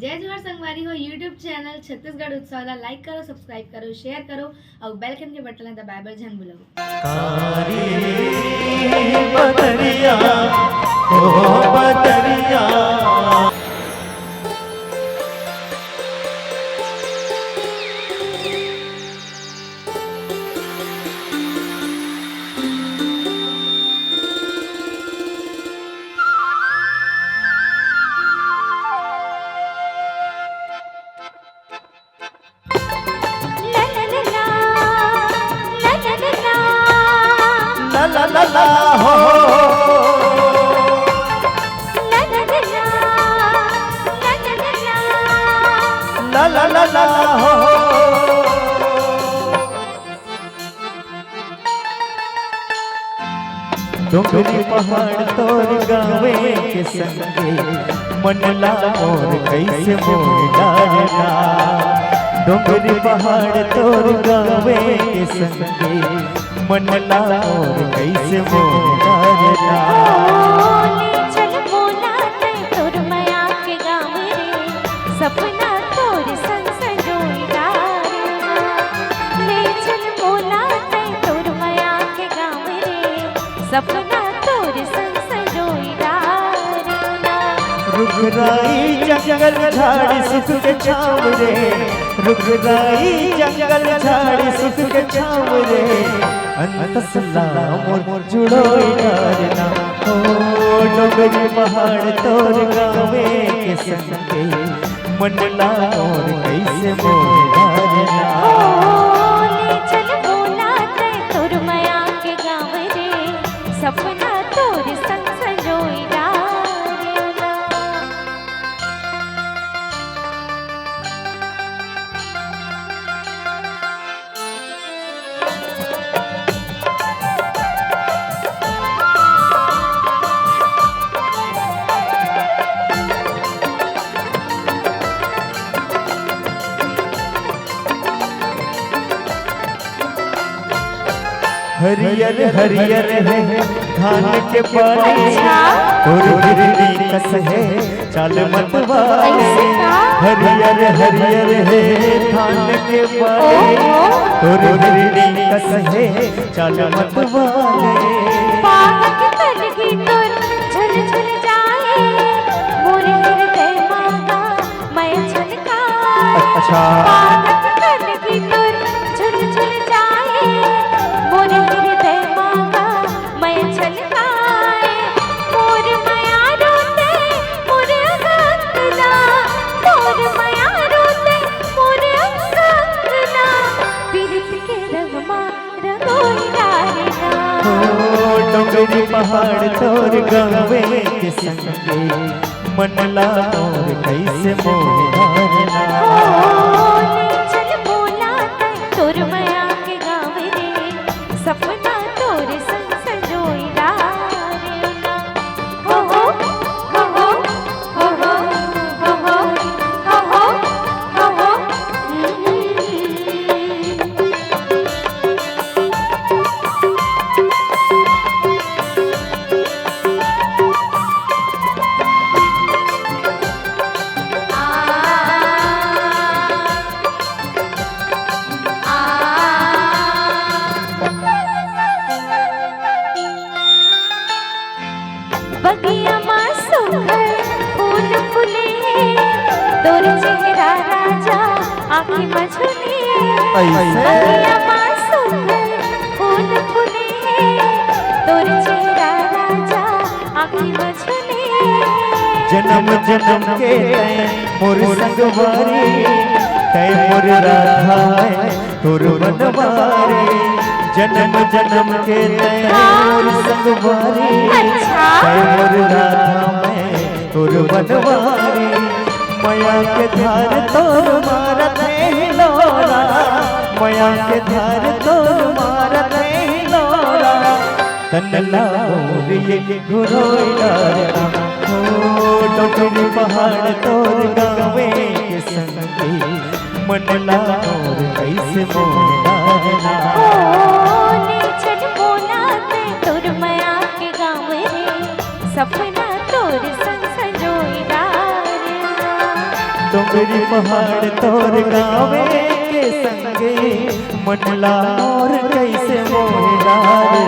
जय जोहर संगवारी हो यूट्यूब चैनल छत्तीसगढ़ उत्सव ला लाइक करो, सब्सक्राइब करो, शेयर करो और बेल आइकन के बटन ला दबाए बर झन भूलव। बदरिया ओ बदरिया ला ला ला हो ला ला ला ला हो डोंगरी पहाड़ तोर गावे के संगे मनला और कैसे मोर डालना डोंगरी पहाड़ तोर गावे के संगे मनला और कैसे मोर डालना चल बोला ते तोर माया के गाँव रे सपना तोर संग संजोईला ले चल बोला ते तोर माया के गाँव रे सपना तोर संग संजोईला रुखराई जंगल झाड़ी सुख के छाव रे रुखराई जंगल झाड़ी सुख के छाव रे अंतसला मोर जुड़ोई डारना ओ डोंगरी पहाड़ तोर गावे के संगे मनला और कैसे मोर डारना ले चल बोला ते तोर माया के गाँव रे सपना तोर संग संजोईला हरियर हरियर है धान के पानी और गिरनी कस है चाल मत वाले हरियर हरियर है धान के पानी और गिरनी कस है चाल मत वाले पागल तन की तुर झल झल जाए मोरे हृदय मांगा मैं छलका अच्छा पागल तन की तुर झल झल जाए मोरे हृदय मांगा मैं छलकाए मोर माया रोते मोरे अंगना मोर माया रोते मोरे अंगना पीरित के रंग मार रंगोई डालना डोंगरी पहाड़ तोर गावे के संगे मनला और कैसे मोर डालना चल बोला ते तोर माया के गाँव रे सपना तोर संग संजोईला हो हो हो हो हो हो हो हो हो हो हो बगिया मासूम फूल फूले तोर चेहरा राजा आँखें मझुले बगिया मासूम फूल फूले तोर चेहरा राजा आँखें मझुले जन्म जन्म के मोर संगवारी तय मोर राधा है तोर बनवारी जन्म जन्म के मोर संगवारी तय मोर राधा में तोर बनवारी माया के धार तोर मारत हिलोरा माया के धार तोर मारत हिलोरा तन्नला मोर ये घुरोई डारना ओ डोंगरी पहाड़ तोर गावे के संगे मनला और कैसे मोर डालना ले चल बोला ते तोर माया के गाँव रे सपना तोर संग संजोईला डोंगरी पहाड़ तोर गावे के संगे मनला और कैसे मोहिला रे